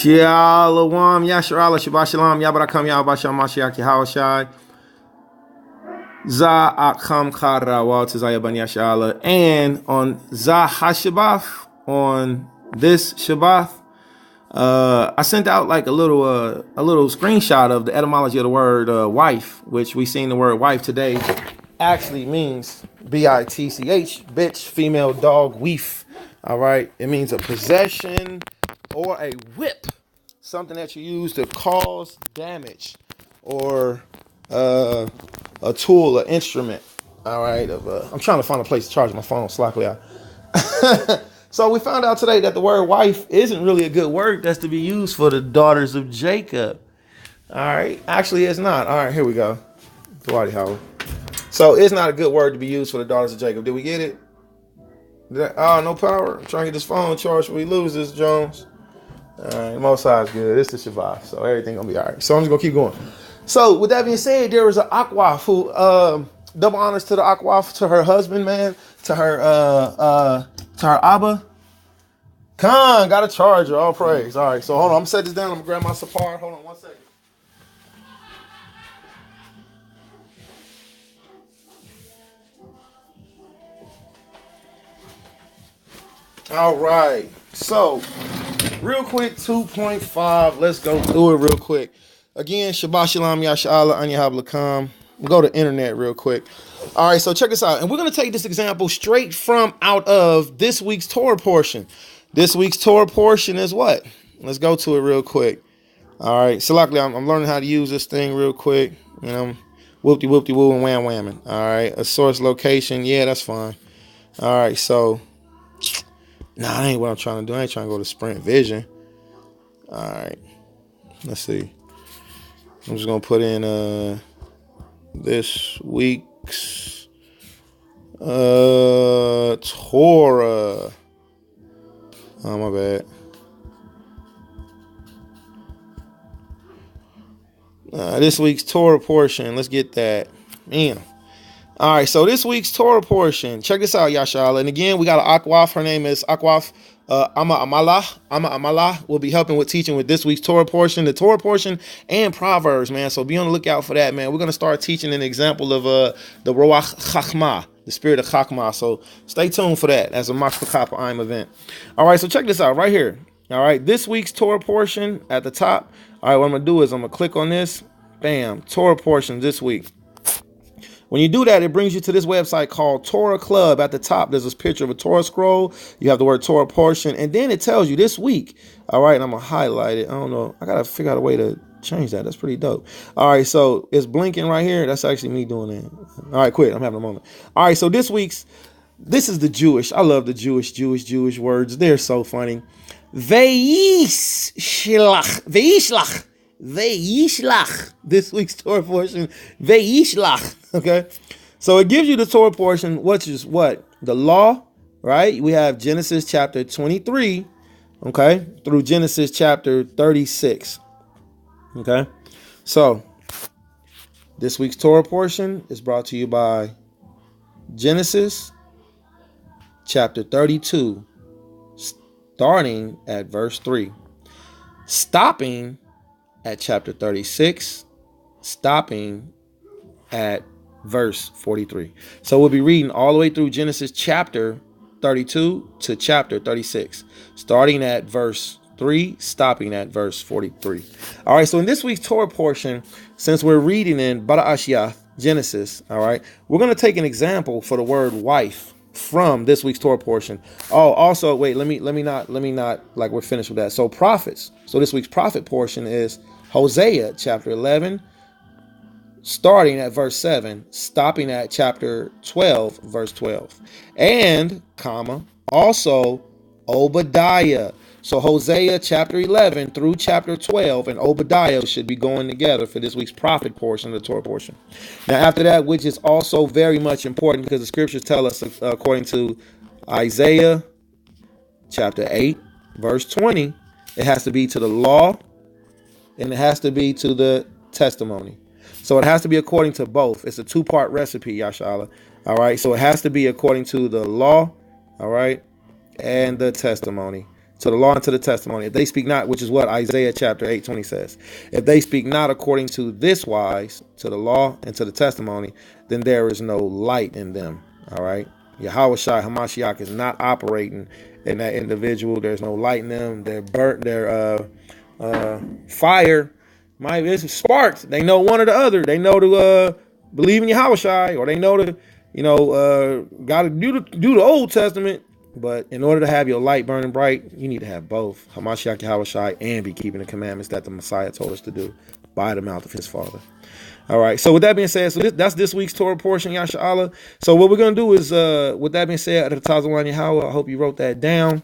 Shalom, YSHRL, Shabbat Shalom, Yabarakam, Yabasham, Mashiach, Yahushai, Za Akham Karawa, Tazayaban YSHRL, and on Za HaShabbath, on this Shabbath, I sent out like a little screenshot of the etymology of the word wife, which we seen the word wife today actually means B-I-T-C-H, bitch, female, dog, weef. All right, it means a possession or a whip, something that you use to cause damage, or a tool, an instrument. All right, I'm trying to find a place to charge my phone slackly out. So we found out today that the word wife isn't really a good word that's to be used for the daughters of Jacob. All right, actually it's not. All right, here we go. So it's not a good word to be used for the daughters of Jacob. Did we get it? No power. I'm trying to get this phone charged before we lose this, Jones. All right, most side's good. It's the Shabbat, so everything gonna be all right. So I'm just gonna keep going. So with that being said, there was an AhchWath who double honors to the AhchWath, to her husband, man, to her Abba. Khan got a charger. All praise. All right, so hold on. I'm gonna set this down. I'm gonna grab my Sapar. Hold on 1 second. All right. So real quick, 2.5. Let's go through it real quick. Again, Shabbat Shalom, Yashala, Anyahab Lakam. We'll go to internet real quick. All right, so check this out. And we're going to take this example straight from out of this week's Torah portion. This week's Torah portion is what? Let's go to it real quick. All right, so luckily I'm learning how to use this thing real quick. You know, whoop-de-whoop-de-woo and wham-whamming. All right, a source location. Yeah, that's fine. All right, so, nah, that ain't what I'm trying to do. I ain't trying to go to Sprint Vision. All right, let's see. I'm just going to put in this week's Torah. Oh, my bad. This week's Torah portion. Let's get that. Man. All right, so this week's Torah portion. Check this out, Yashal. And again, we got an AhchWath. Her name is AhchWath Amalah will be helping with teaching with this week's Torah portion, the Torah portion, and Proverbs, man. So be on the lookout for that, man. We're going to start teaching an example of the Ruach Chachma, the spirit of Chachma. So stay tuned for that as a Machpakapa Aim event. All right, so check this out right here. All right, this week's Torah portion at the top. All right, what I'm going to do is I'm going to click on this. Bam, Torah portion this week. When you do that, it brings you to this website called Torah Club. At the top, there's this picture of a Torah scroll. You have the word Torah portion, and then it tells you this week. All right, and I'm going to highlight it. I don't know. I got to figure out a way to change that. That's pretty dope. All right, so it's blinking right here. That's actually me doing that. All right, quit. I'm having a moment. All right, so this is the Jewish. I love the Jewish words. They're so funny. Ve'yishlach. This week's Torah portion. Ve'yishlach. Okay, so it gives you the Torah portion, which is what? The law, right? We have Genesis chapter 23, okay, through Genesis chapter 36. Okay, so this week's Torah portion is brought to you by Genesis chapter 32, starting at verse 3, stopping at chapter 36, stopping at verse 43. So we'll be reading all the way through Genesis chapter 32 to chapter 36, starting at verse 3, stopping at verse 43. All right, so in this week's Torah portion, since we're reading in Bara'ashiyath, Genesis, all right, we're going to take an example for the word wife from this week's Torah portion. Oh, also, wait, let me not, like we're finished with that. So prophets. So this week's prophet portion is Hosea chapter 11, starting at verse 7, stopping at chapter 12, verse 12. And, also Obadiah. So Hosea chapter 11 through chapter 12 and Obadiah should be going together for this week's prophet portion of the Torah portion. Now after that, which is also very much important because the scriptures tell us, according to Isaiah chapter 8, verse 20, it has to be to the law and it has to be to the testimony. So it has to be according to both. It's a two-part recipe, Yashala. All right. So it has to be according to the law, all right, and the testimony. to the law and to the testimony. If they speak not, which is what Isaiah chapter 8:20 says, if they speak not according to this wise, to the law and to the testimony, then there is no light in them. All right. Yahweh Shai Hamashiach is not operating in that individual. There's no light in them. They're burnt. They're fire. It's sparks. They know one or the other. They know to believe in Yahweh Shai, or they know to, got to do the Old Testament. But in order to have your light burning bright, you need to have both Hamashiach Yahweh Shai and be keeping the commandments that the Messiah told us to do by the mouth of his Father. All right. So with that being said, so that's this week's Torah portion, YSHRL. So what we're gonna do is, with that being said, at the Tazawan Yahweh, I hope you wrote that down.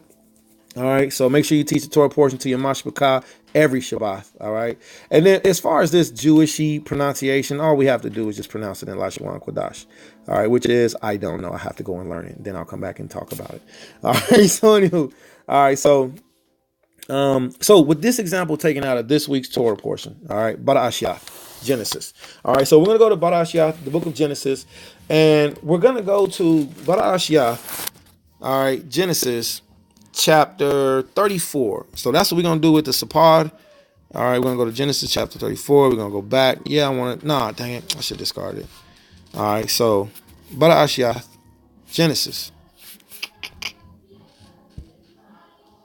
All right. So make sure you teach the Torah portion to your mashpachah every Shabbath. All right. And then as far as this Jewishy pronunciation, all we have to do is just pronounce it in Lashawan Kodash. All right. Which is, I don't know. I have to go and learn it. Then I'll come back and talk about it. All right. So anywho, all right. So with this example taken out of this week's Torah portion, all right, AhchWath, Genesis. All right, so we're going to go to AhchWath, the book of Genesis, and we're going to go to AhchWath, all right, Genesis chapter 34. So that's what we're going to do with the Sapad. All right, we're going to go to Genesis chapter 34. We're going to go back. Yeah, dang it, I should discard it. All right, so AhchWath, Genesis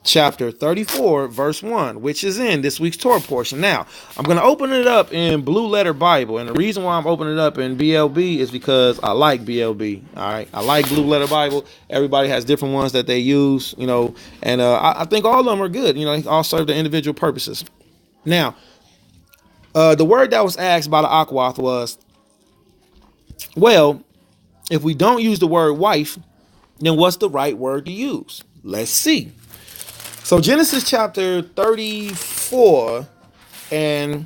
chapter 34, verse 1, which is in this week's Torah portion. Now, I'm going to open it up in Blue Letter Bible, and the reason why I'm opening it up in BLB is because I like BLB, all right? I like Blue Letter Bible. Everybody has different ones that they use, and I think all of them are good. They all serve their individual purposes. Now, the word that was asked by the AhchWath was, well, if we don't use the word wife, then what's the right word to use? Let's see. So Genesis chapter 34, and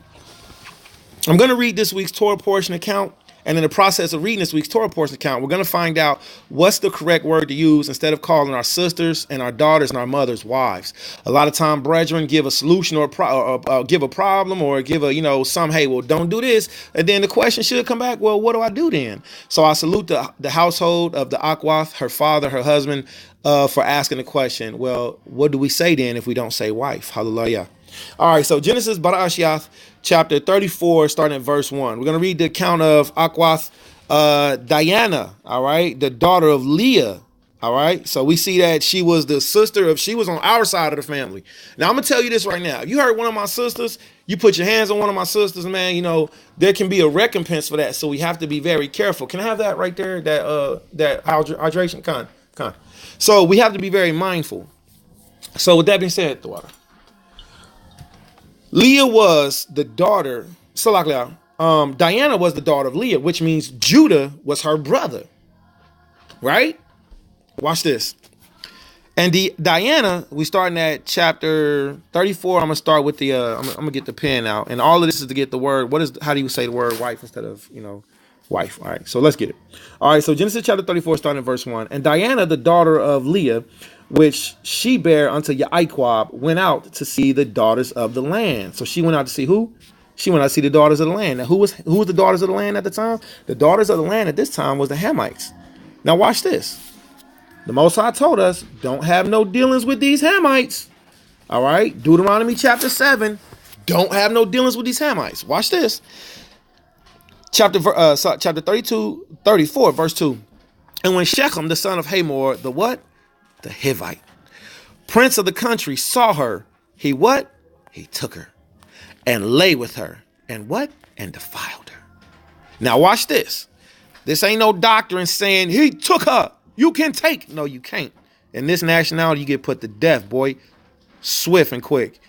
I'm going to read this week's Torah portion account, and in the process of reading this week's Torah portion account, we're going to find out what's the correct word to use instead of calling our sisters and our daughters and our mothers wives. A lot of time, brethren give a solution or give a problem or give some, hey, well, don't do this. And then the question should come back, well, what do I do then? So I salute the household of the AhchWath, her father, her husband, for asking the question, well, what do we say then if we don't say wife? Hallelujah. All right, so Genesis AhchWath, chapter 34, starting at verse 1. We're going to read the account of AhchWath, Diana, all right, the daughter of Leah, all right? So we see that she was she was on our side of the family. Now, I'm going to tell you this right now. If you hurt one of my sisters, you put your hands on one of my sisters, man, there can be a recompense for that, so we have to be very careful. Can I have that right there, that hydration? Con. So we have to be very mindful. So with that being said, Leah was the daughter, Diana was the daughter of Leah, which means Judah was her brother, right? Watch this. And Diana, we starting at chapter 34. I'm going to start with I'm going to get the pen out. And all of this is to get the word. How do you say the word wife instead of, wife? All right, so let's get it. All right, so Genesis chapter 34, starting at verse 1. And Diana, the daughter of Leah, which she bare unto Yaquab, went out to see the daughters of the land. So she went out to see who? She went out to see the daughters of the land. Now, who was the daughters of the land at the time? The daughters of the land at this time was the Hamites. Now, watch this. The Most High told us, don't have no dealings with these Hamites. All right, Deuteronomy chapter 7, don't have no dealings with these Hamites. Watch this. Chapter 34, verse 2. And when Shechem, the son of Hamor, the what? The Hivite, prince of the country, saw her, he what? He took her and lay with her and what? And defiled her. Now watch this. This ain't no doctrine saying he took her. You can take. No, you can't. In this nationality, you get put to death, boy. Swift and quick.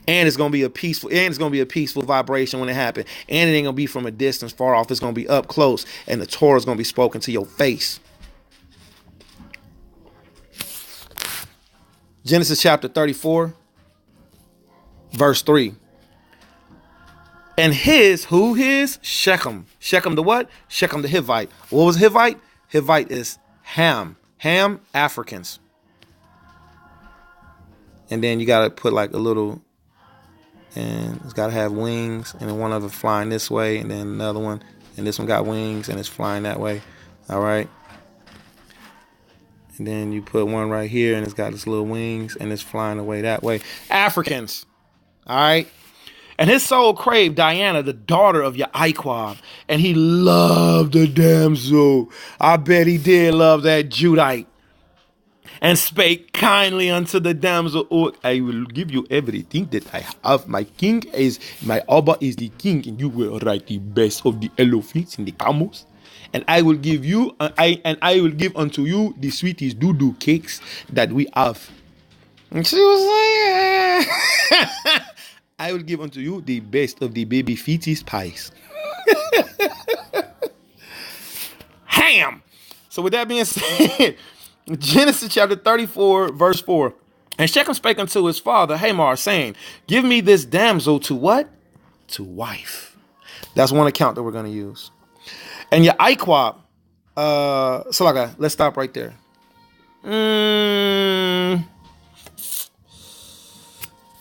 And it's gonna be a peaceful vibration when it happens. And it ain't gonna be from a distance far off. It's gonna be up close. And the Torah is gonna be spoken to your face. Genesis chapter 34, verse 3. And his Shechem. Shechem the what? Shechem the Hivite. What was Hivite? Hivite is Ham. Ham, Africans. And then you got to put like a little, and it's got to have wings, and then one of it flying this way, and then another one, and this one got wings, and it's flying that way. All right. And then you put one right here, and it's got its little wings, and it's flying away that way. Africans, all right? And his soul craved Diana, the daughter of YSHRL, and he loved the damsel. I bet he did love that Judite. And spake kindly unto the damsel, oh, I will give you everything that I have. My Abba is the king, and you will ride the best of the elephants and the camels. And I will give you, I will give unto you the sweetest doo-doo cakes that we have. And she was like, I will give unto you the best of the baby fetus pies. Ham. So with that being said, Genesis chapter 34, verse 4. And Shechem spake unto his father Hamor, saying, give me this damsel to what? To wife. That's one account that we're going to use. And YSHRL, let's stop right there.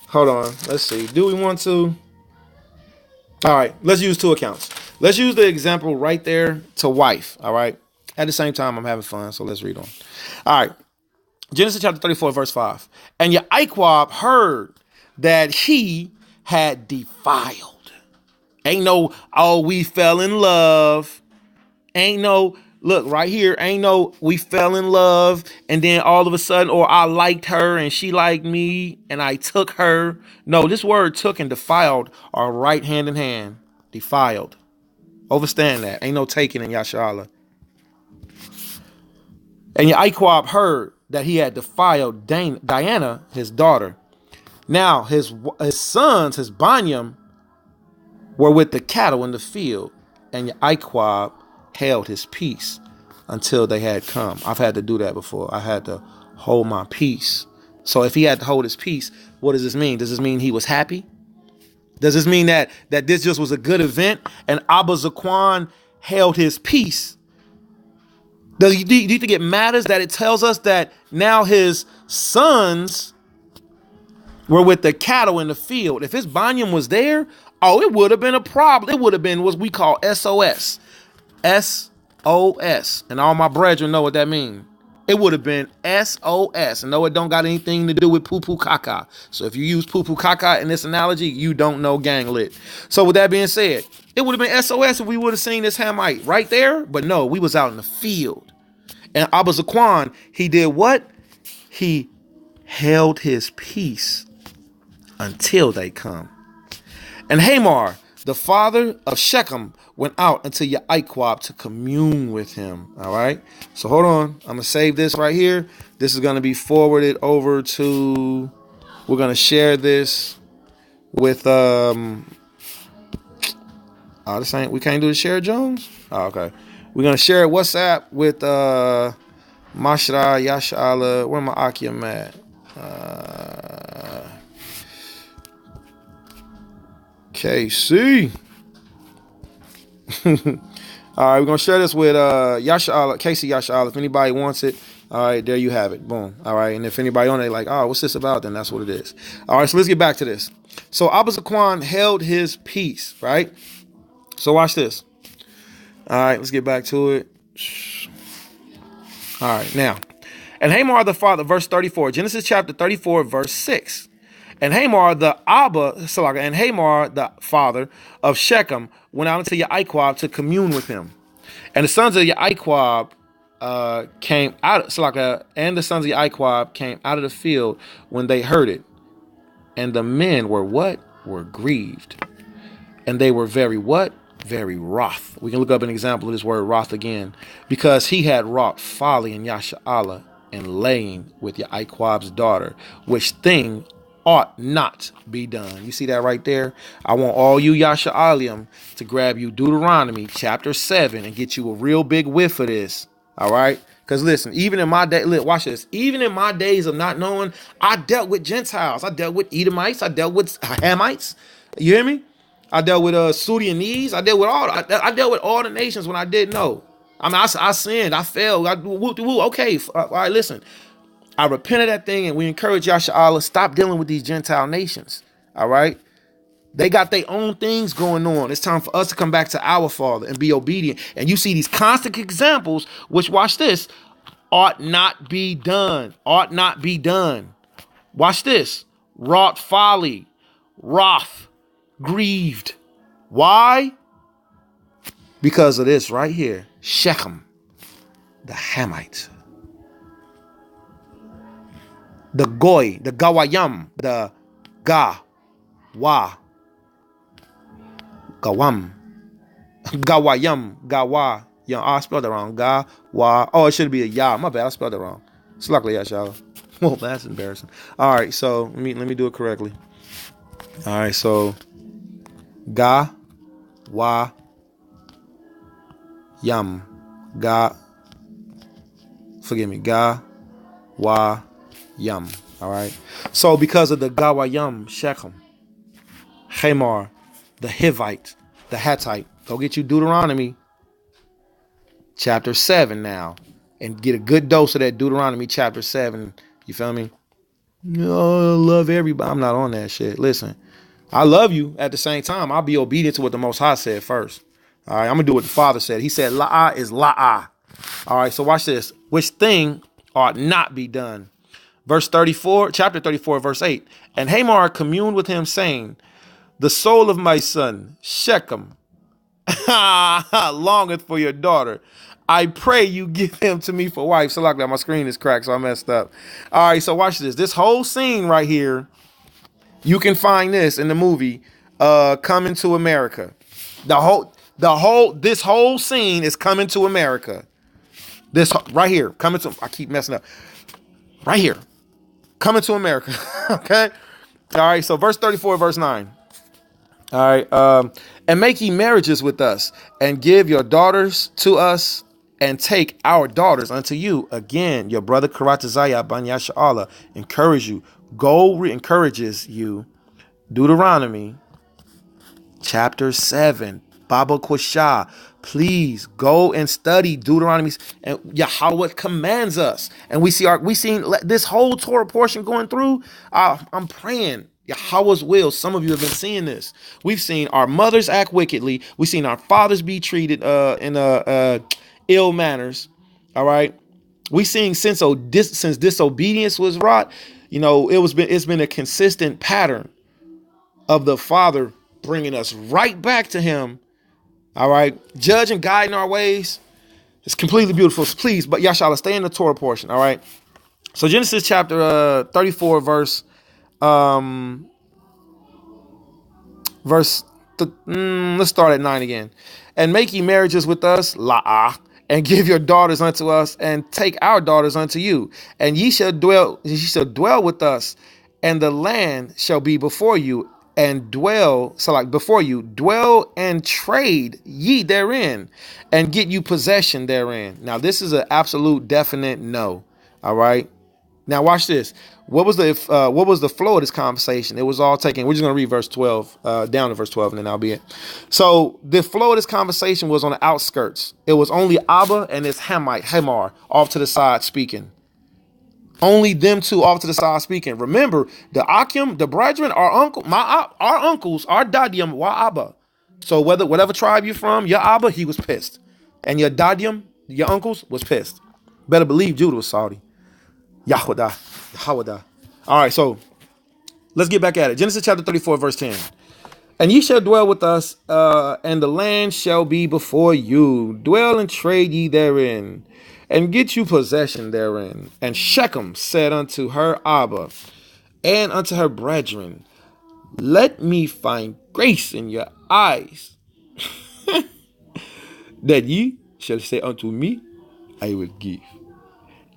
Hold on. Let's see. Do we want to? All right. Let's use two accounts. Let's use the example right there to wife. All right. At the same time, I'm having fun. So let's read on. All right. Genesis chapter 34, verse 5. And YSHRL heard that he had defiled. Ain't no, oh, we fell in love. Ain't no, look right here. Ain't no, we fell in love. And then all of a sudden, or I liked her and she liked me and I took her. No, this word took and defiled are right hand in hand. Defiled. Understand that. Ain't no taking in YSHRL. And YSHRL heard that he had defiled Diana, his daughter. Now his sons, his banyam, were with the cattle in the field, and YSHRL held his peace until they had come. I've had to do that before. I had to hold my peace. So if he had to hold his peace, what does this mean? Does this mean he was happy? Does this mean that this just was a good event and Abba Zaquan held his peace? Do you think it matters that it tells us that now his sons were with the cattle in the field? If his banyam was there, oh, it would have been a problem. It would have been what we call SOS. SOS. And all my brethren know what that means. It would have been SOS. And no, it don't got anything to do with poo-poo caca. So if you use poo-poo caca in this analogy, you don't know gang lit. So with that being said, it would have been SOS if we would have seen this Hamite right there. But no, we was out in the field. And Abba Zaquan, he did what? He held his peace until they come. And Hamor, the father of Shechem, went out unto YSHRL to commune with him. All right. So hold on. I'm going to save this right here. This is going to be forwarded over to, we're going to share this with, we can't do the share Jones. Oh, okay. We're going to share WhatsApp with, Mashra, YSHRL. Where my Akim at? KC. All right, we're gonna share this with YSHRL, KC YSHRL. If anybody wants it, all right, there you have it. Boom. All right, and if anybody on it like, oh, what's this about? Then that's what it is. All right, so let's get back to this. So Abba Zaquan held his peace, right? So watch this. All right, let's get back to it. All right, now, and Hamor the father, verse 34, Genesis chapter 34, verse 6. And Hamor the father of Shechem went out into YSHRL to commune with him. And the sons of YSHRL came out of the field when they heard it. And the men were what? Were grieved. And they were very what? Very wroth. We can look up an example of this word wroth again. Because he had wrought folly in YSHRL and laying with YSHRL's daughter, which thing ought not be done. You see that right there? I want all you YSHRLium to grab you Deuteronomy chapter 7 and get you a real big whiff of this. All right? Because listen, even in my day, watch this. Even in my days of not knowing, I dealt with Gentiles. I dealt with Edomites. I dealt with Hamites. You hear me? I dealt with Sudanese. I dealt with all the nations when I didn't know. I mean, I sinned. I failed. Okay. All right, listen. I repent of that thing, and we encourage YSHRL, stop dealing with these Gentile nations. All right? They got their own things going on. It's time for us to come back to our Father and be obedient. And you see these constant examples, which, watch this, ought not be done. Ought not be done. Watch this. Wrought folly, wrath, grieved. Why? Because of this right here. Shechem, the Hamites, the Goy, the Gawayam, the Ga-Wa, Gawam, Gawayam, Gawa. Yeah, I spelled it wrong. Ga-Wa. Oh, it should be a Ya. My bad. I spelled it wrong. It's luckily y'all. Well, that's embarrassing. All right, so let me do it correctly. All right, so Ga-Wa. Yam, Ga, forgive me, Ga, Wa, Yam. All right. So because of the Ga, Wa, Yam, Shechem, Taymar, the Hivite, the Hittite, go get you Deuteronomy chapter 7 now, and get a good dose of that Deuteronomy chapter 7. You feel me? Oh, I love everybody. I'm not on that shit. Listen, I love you. At the same time, I'll be obedient to what the Most High said first. All right, I'm going to do what the Father said. He said, la'ah is la'ah. All right, so watch this. Which thing ought not be done? Verse 34, chapter 34, verse 8. And Hamor communed with him, saying, the soul of my son, Shechem, longeth for your daughter. I pray you give him to me for wife. So like that, my screen is cracked, so I messed up. All right, so watch this. This whole scene right here, you can find this in the movie Coming to America. This whole scene is Coming to America. This right here, I keep messing up. Right here, Coming to America. Okay. All right. So verse 34, verse 9. All right. And make ye marriages with us, and give your daughters to us, and take our daughters unto you. Again, your brother Karataziah ban YSHRL encourages you. Deuteronomy chapter 7. Baba Quashah, please go and study Deuteronomy, and Yahweh commands us. And we seen this whole Torah portion going through. I'm praying Yahweh's will. Some of you have been seeing this. We've seen our mothers act wickedly. We've seen our fathers be treated in ill manners. All right. We've seen since disobedience was wrought, it's been a consistent pattern of the Father bringing us right back to him. All right, judge and guiding our ways. It's completely beautiful. Please, but y'all stay in the Torah portion. All right. So Genesis chapter 34, let's start at 9 again. And make ye marriages with us, la'ah, and give your daughters unto us, and take our daughters unto you, and ye shall dwell with us, and the land shall be before you, and dwell and trade ye therein, and get you possession therein. Now this is an absolute definite no. All right. Now watch this. What was the flow of this conversation? It was all taken. We're just gonna read verse 12 down to verse 12, and then I'll be it. So the flow of this conversation was on the outskirts. It was only Abba and his Hamar off to the side speaking. Only them two off to the side speaking. Remember, the Akim, the brethren, our uncles, our Dadium, wa Abba. So whatever tribe you're from, your Abba, he was pissed. And your Dadium, your uncles, was pissed. Better believe Judah was salty. Yahwadah. All right, so let's get back at it. Genesis chapter 34, verse 10. And ye shall dwell with us, and the land shall be before you. Dwell and trade ye therein, and get you possession therein. And Shechem said unto her Abba, and unto her brethren, let me find grace in your eyes, that ye shall say unto me, I will give.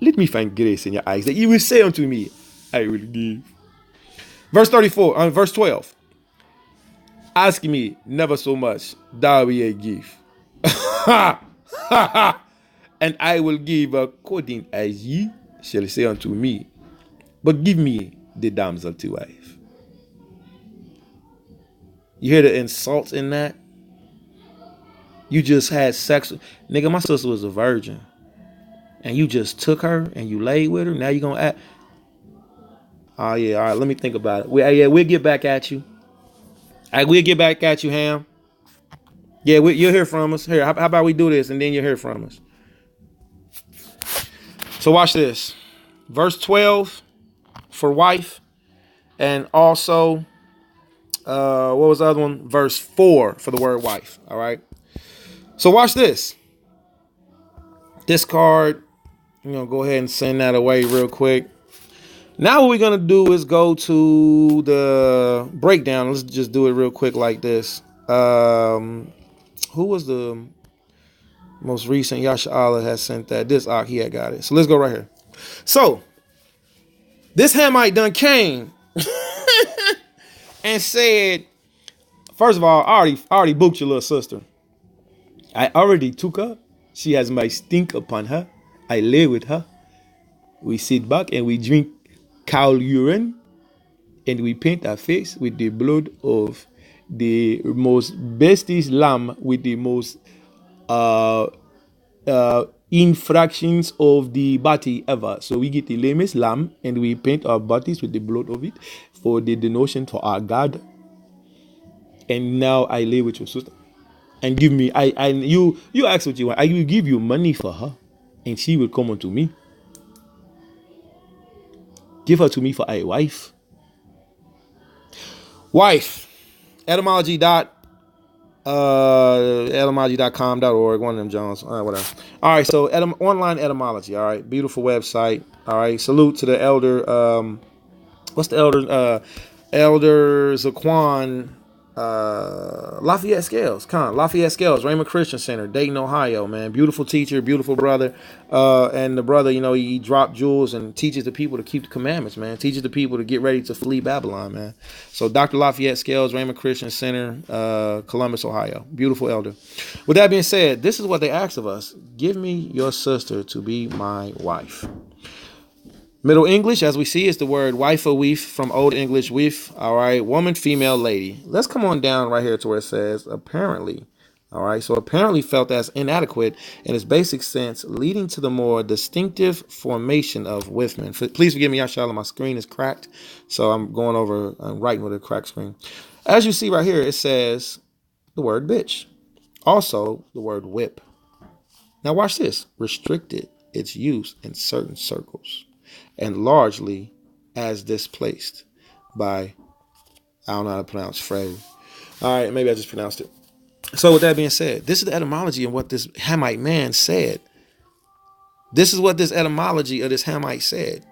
Let me find grace in your eyes, that ye will say unto me, I will give. Verse 12. Ask me never so much, thou will give. And I will give according as ye shall say unto me. But give me the damsel to wife. You hear the insults in that? You just had sex. Nigga, my sister was a virgin. And you just took her and you laid with her. Now you gonna act. Oh yeah, all right, let me think about it. We'll get back at you. We'll get back at you, Ham. Yeah, you'll hear from us. Here, how about we do this and then you'll hear from us. So watch this. Verse 12 for wife. And also, what was the other one? Verse 4 for the word wife. All right. So watch this. Discard. I'm going to go ahead and send that away real quick. Now what we're going to do is go to the breakdown. Let's just do it real quick like this. Who was the most recent? YSHRL has sent that. This he had got it. So let's go right here. So this Hamite done came and said, first of all, I already booked your little sister. I already took her. She has my stink upon her. I lay with her. We sit back and we drink cow urine, and we paint our face with the blood of the most bestest lamb with the most infractions of the body ever. So we get the lamest lamb and we paint our bodies with the blood of it for the donation to our God. And now I lay with your sister. And give me, you ask what you want. I will give you money for her, and she will come unto me. Give her to me for a wife. Wife. Etymology.com.org, one of them Jones. All right, whatever. All right, so online etymology. All right, beautiful website. All right, salute to the elder. What's the elder? Elder Zaquan Lafayette Scales. Lafayette Scales, Raymond Christian Center, Dayton, Ohio, man. Beautiful teacher, beautiful brother. And the brother, he dropped jewels and teaches the people to keep the commandments, man. Teaches the people to get ready to flee Babylon, man. So Dr. Lafayette Scales, Raymond Christian Center, Columbus, Ohio. Beautiful elder. With that being said, this is what they asked of us. Give me your sister to be my wife. Middle English, as we see, is the word wife or weef from Old English weef. All right, woman, female, lady. Let's come on down right here to where it says apparently. All right, so apparently felt as inadequate in its basic sense, leading to the more distinctive formation of women. Please forgive me, YSHRL, my screen is cracked, so I'm writing with a cracked screen. As you see right here, it says the word bitch. Also, the word whip. Now watch this. Restricted its use in certain circles, and largely as displaced by, I don't know how to pronounce Fred. All right, maybe I just pronounced it. So with that being said, this is the etymology of what this Hamite man said. This is what this etymology of this Hamite said.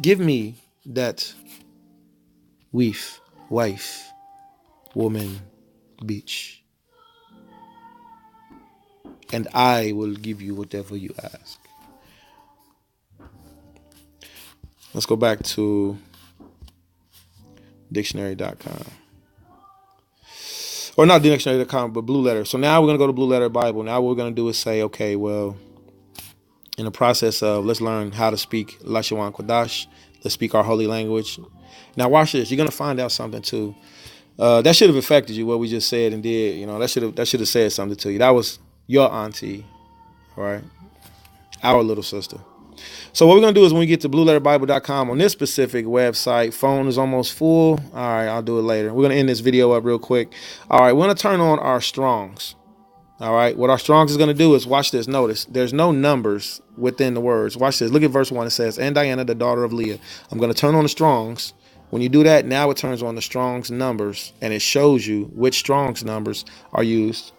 Give me that wife, woman, bitch, and I will give you whatever you ask. Let's go back to dictionary.com. Or not dictionary.com, but Blue Letter. So now we're going to go to Blue Letter Bible. Now what we're going to do is say, okay, well, in the process of let's learn how to speak Lashawan Kodash. Let's speak our holy language. Now watch this. You're going to find out something too. That should have affected you, what we just said and did. That should have said something to you. That was your auntie, all right? Our little sister. So what we're going to do is when we get to blueletterbible.com on this specific website, phone is almost full. All right, I'll do it later. We're going to end this video up real quick. All right, we're going to turn on our Strongs. All right, what our Strongs is going to do is, watch this. Notice, there's no numbers within the words. Watch this. Look at verse 1. It says, and Diana, the daughter of Leah. I'm going to turn on the Strongs. When you do that, now it turns on the Strong's numbers, and it shows you which Strong's numbers are used.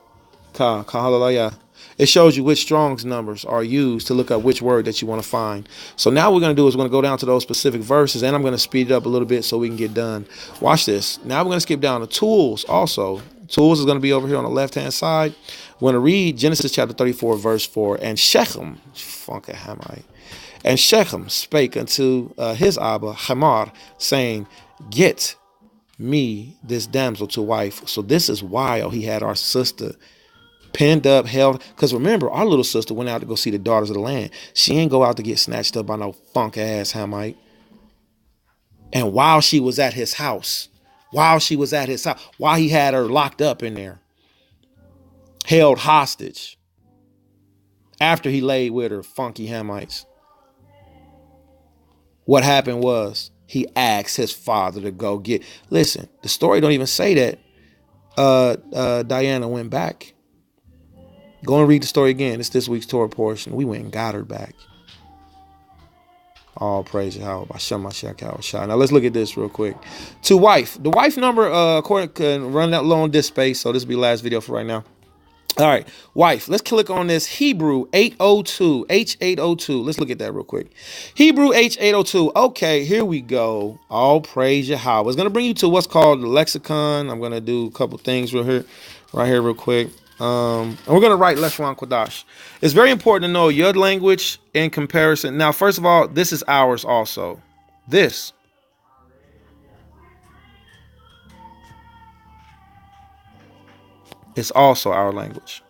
It shows you which Strong's numbers are used to look up which word that you want to find. So now what we're going to do is we're going to go down to those specific verses, and I'm going to speed it up a little bit so we can get done. Watch this. Now we're going to skip down to tools also. Tools is going to be over here on the left-hand side. We're going to read Genesis chapter 34, verse 4. And Shechem, funky Hamite, and Shechem spake unto his Abba, Hamar, saying, get me this damsel to wife. So this is why he had our sister pinned up, held. Because remember, our little sister went out to go see the daughters of the land. She ain't go out to get snatched up by no funk-ass Hamite. And while she was at his house, while he had her locked up in there, held hostage, after he laid with her, funky Hamites, what happened was he asked his father to go get. Listen, the story don't even say that Diana went back. Go and read the story again. It's this week's Torah portion. We went and got her back. All praise Yahweh. Now let's look at this real quick. To wife. The wife number, according can run that low on this space, so this will be the last video for right now. All right, wife. Let's click on this Hebrew 802, H802. Let's look at that real quick. Hebrew H802. Okay, here we go. All praise Yahweh. It's going to bring you to what's called the lexicon. I'm going to do a couple things right here real quick. And we're going to write Leshwan Kodash. It's very important to know your language in comparison. Now, first of all, this is ours also. This is also our language.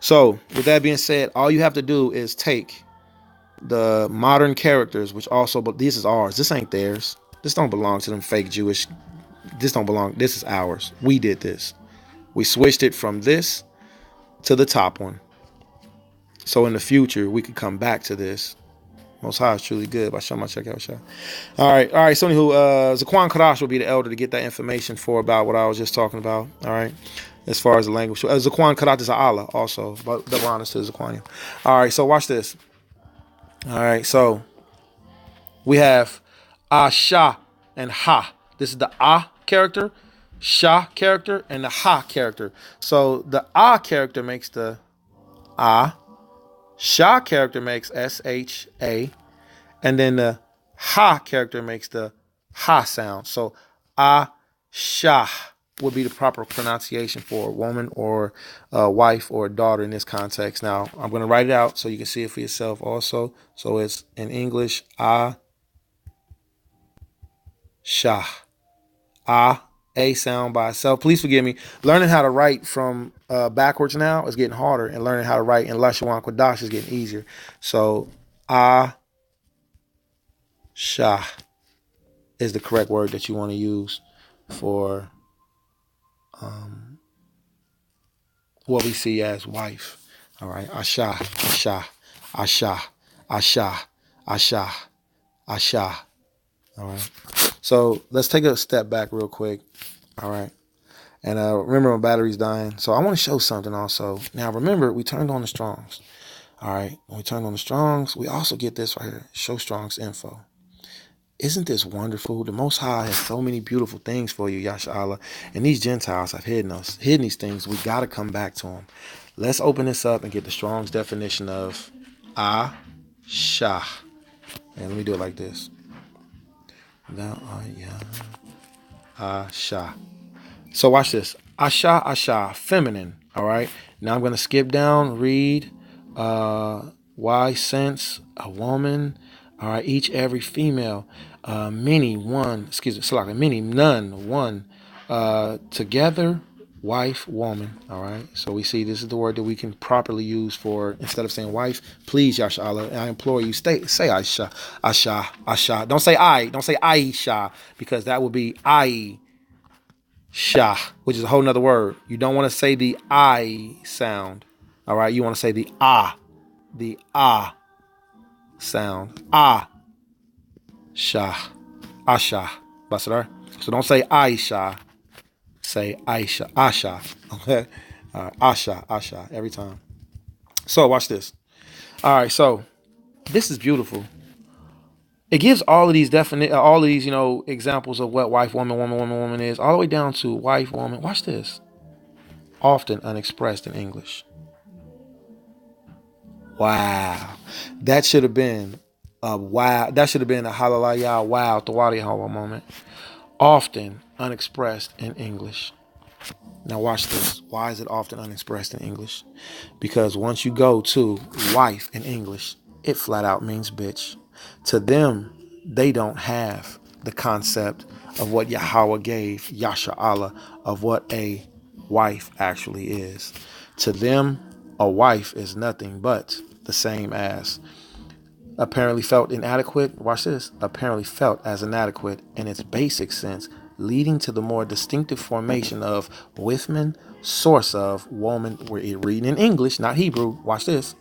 So with that being said, all you have to do is take the modern characters, which also, but this is ours. This ain't theirs. This don't belong to them fake Jewish. This don't belong. This is ours. We did this. We switched it from this to the top one. So in the future, we could come back to this. Most High is truly good. All right. So anywho, Zaquan Kadash will be the elder to get that information for about what I was just talking about. All right. As far as the language. Zaquan Kadash is Allah also. But double honors to Zaquan. All right. So watch this. All right. So we have Asha and Ha. This is the Ah character, Sha character, and the Ha character. So the Ah character makes the Ah. Sha character makes S-H-A, and then the Ha character makes the Ha sound. So Asha would be the proper pronunciation for a woman or a wife or a daughter in this context. Now, I'm going to write it out so you can see it for yourself also. So it's in English, Asha. A sound by itself. Please forgive me. Learning how to write from backwards now is getting harder, and learning how to write in Lashwan Kodash is getting easier. So, Shah is the correct word that you want to use for what we see as wife. All right, Asha, Asha, Asha, Asha, Asha, Asha. All right. So let's take a step back real quick. All right. And remember, my battery's dying. So I want to show something also. Now, remember, we turned on the Strongs. All right. When we turned on the Strongs, we also get this right here. Show Strongs info. Isn't this wonderful? The Most High has so many beautiful things for you, YSHRL. And these Gentiles have hidden these things. We got to come back to them. Let's open this up and get the Strong's definition of Asha. And let me do it like this. Asha. So watch this. Asha, Asha, feminine. All right. Now I'm going to skip down, read. Why, since, a woman. All right. Each, every, female. Many, one. Many, none, one. Together, wife, woman. All right. So we see this is the word that we can properly use for, instead of saying wife, please, Yashala, I implore you, say Aisha, Asha, Asha. Don't say Aisha, because that would be I. Shah, which is a whole nother word. You don't want to say the I sound. All right. You want to say the sound. Shah, Asha. Basadar. So don't say Aisha. Say Aisha, Asha. Okay. All right. Asha, every time. So watch this. All right. So this is beautiful. It gives all of these examples of what wife, woman is, all the way down to wife, woman. Watch this. Often unexpressed in English. Wow. That should have been a wow. That should have been a hallelujah, wow, Tawadi Hawa moment. Often unexpressed in English. Now watch this. Why is it often unexpressed in English? Because once you go to wife in English, it flat out means bitch. To them, they don't have the concept of what Yahweh gave, Yasha Allah, of what a wife actually is. To them, a wife is nothing but the same as apparently felt inadequate. Watch this. Apparently felt as inadequate in its basic sense, leading to the more distinctive formation of withman, source of, woman. We're reading in English, not Hebrew. Watch this.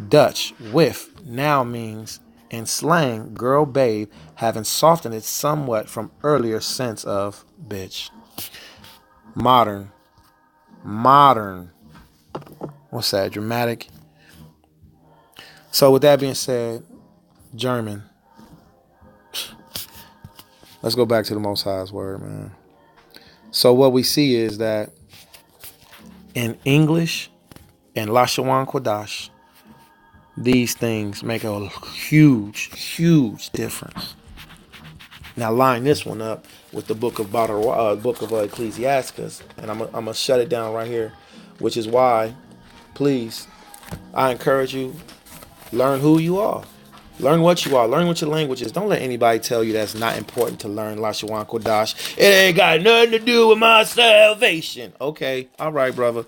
Dutch, with, now means, in slang, girl, babe, having softened it somewhat from earlier sense of bitch. Modern. What's that? Dramatic. So with that being said, German. Let's go back to the Most High's word, man. So what we see is that in English and Lashawan Kodash, these things make a huge, huge difference. Now line this one up with the book of Ecclesiasticus, and I'm gonna shut it down right here, which is why, please, I encourage you, learn who you are. Learn what you are. Learn what your language is. Don't let anybody tell you that's not important to learn Lashawan Kodash. It ain't got nothing to do with my salvation. Okay. All right, brother.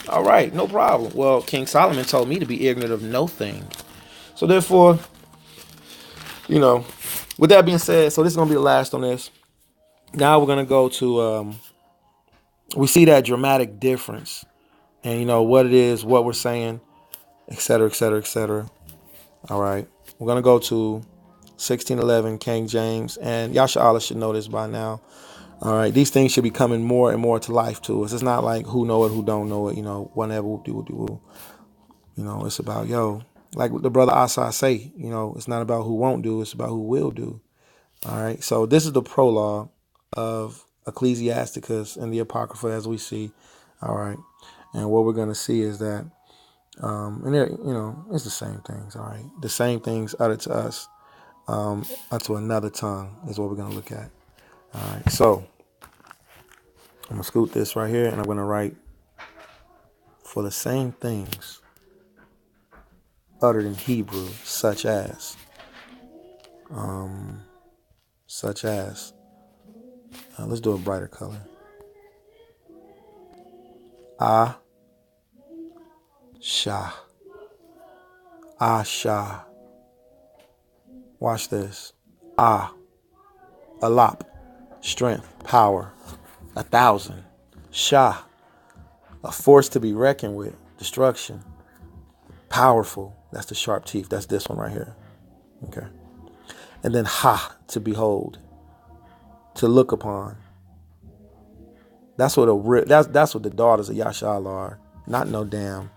All right. No problem. Well, King Solomon told me to be ignorant of no thing. So therefore, with that being said, so this is going to be the last on this. Now we're going to go to, we see that dramatic difference. And, what it is, what we're saying, etc., etc., etc. All right. We're going to go to 1611 King James, and YSHRL should know this by now. All right. These things should be coming more and more to life to us. It's not like who know it, who don't know it, whatever, whoop-de-whoop-de-whoop. It's about, like the brother Asai say, it's not about who won't do, it's about who will do. All right. So this is the prologue of Ecclesiasticus and the Apocrypha as we see. All right. And what we're going to see is that, and there, it's the same things. All right. The same things uttered to us, unto another tongue is what we're going to look at. All right. So I'm going to scoot this right here and I'm going to write for the same things uttered in Hebrew, such as, let's do a brighter color. Asha. Watch this. Alap. Strength. Power. 1,000. Shah. A force to be reckoned with. Destruction. Powerful. That's the sharp teeth. That's this one right here. Okay. And then ha. To behold. To look upon. That's what that's what the daughters of YSHRL are. Not no damn.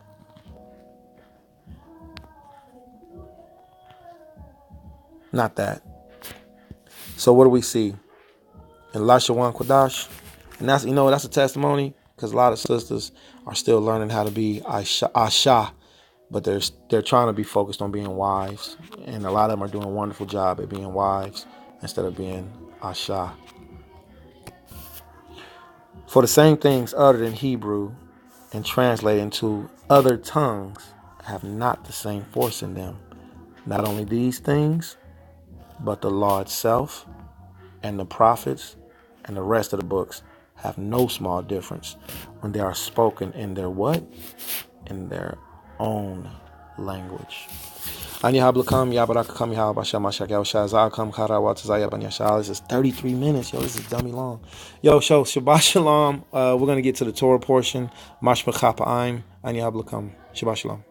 Not that. So what do we see? In Lashawan Kodash, and that's that's a testimony because a lot of sisters are still learning how to be Asha, but they're trying to be focused on being wives, and a lot of them are doing a wonderful job at being wives instead of being Asha. For the same things uttered in Hebrew and translated into other tongues have not the same force in them. Not only these things, but the law itself and the prophets and the rest of the books have no small difference when they are spoken in their what? In their own language. This is 33 minutes. This is dummy long. So Shabbat Shalom. We're going to get to the Torah portion. Mashmachapa'im. Shabbat Shalom.